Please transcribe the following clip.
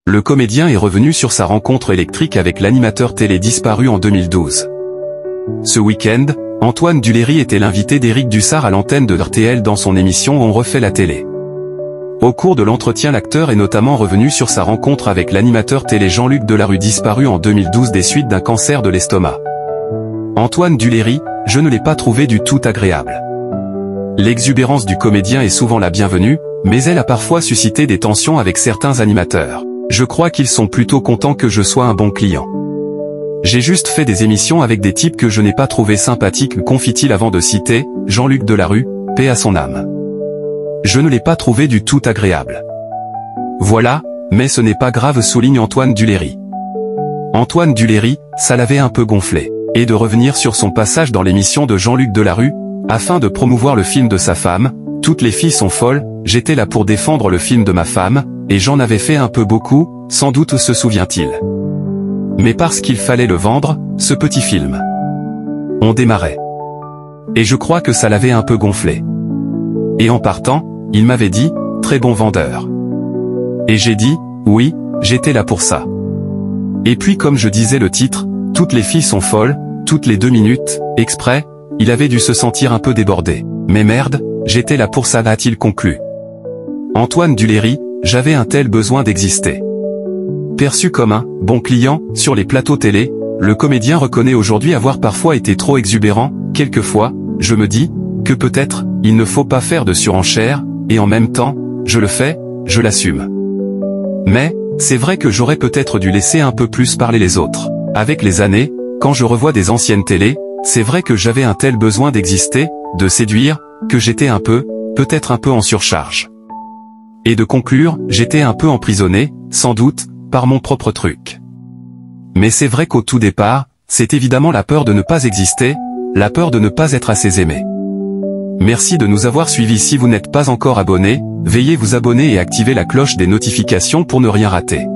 Le comédien est revenu sur sa rencontre électrique avec l'animateur télé disparu en 2012. Ce week-end, Antoine Duléry était l'invité d'Éric Dussart à l'antenne de RTL dans son émission On refait la télé. Au cours de l'entretien, l'acteur est notamment revenu sur sa rencontre avec l'animateur télé Jean-Luc Delarue disparu en 2012 des suites d'un cancer de l'estomac. Antoine Duléry, je ne l'ai pas trouvé du tout agréable. L'exubérance du comédien est souvent la bienvenue, mais elle a parfois suscité des tensions avec certains animateurs. Je crois qu'ils sont plutôt contents que je sois un bon client. J'ai juste fait des émissions avec des types que je n'ai pas trouvé sympathiques, confie-t-il avant de citer Jean-Luc Delarue, paix à son âme. Je ne l'ai pas trouvé du tout agréable. Voilà, mais ce n'est pas grave, souligne Antoine Duléry. Antoine Duléry, ça l'avait un peu gonflé. Et de revenir sur son passage dans l'émission de Jean-Luc Delarue, afin de promouvoir le film de sa femme, Toutes les filles sont folles, j'étais là pour défendre le film de ma femme, et j'en avais fait un peu beaucoup, sans doute se souvient-il. Mais parce qu'il fallait le vendre, ce petit film. On démarrait. Et je crois que ça l'avait un peu gonflé. Et en partant, il m'avait dit, très bon vendeur. Et j'ai dit, oui, j'étais là pour ça. Et puis comme je disais le titre, Toutes les filles sont folles, toutes les 2 minutes, exprès, il avait dû se sentir un peu débordé. Mais merde, j'étais là pour ça, a-t-il conclu. Antoine Duléry, j'avais un tel besoin d'exister. Perçu comme un bon client sur les plateaux télé, le comédien reconnaît aujourd'hui avoir parfois été trop exubérant. Quelquefois, je me dis que peut-être il ne faut pas faire de surenchère, et en même temps, je le fais, je l'assume. Mais, c'est vrai que j'aurais peut-être dû laisser un peu plus parler les autres. Avec les années, quand je revois des anciennes télés, c'est vrai que j'avais un tel besoin d'exister, de séduire, que j'étais un peu, peut-être un peu en surcharge. Et de conclure, j'étais un peu emprisonné, sans doute, par mon propre truc. Mais c'est vrai qu'au tout départ, c'est évidemment la peur de ne pas exister, la peur de ne pas être assez aimé. Merci de nous avoir suivis. Si vous n'êtes pas encore abonné, veuillez vous abonner et activer la cloche des notifications pour ne rien rater.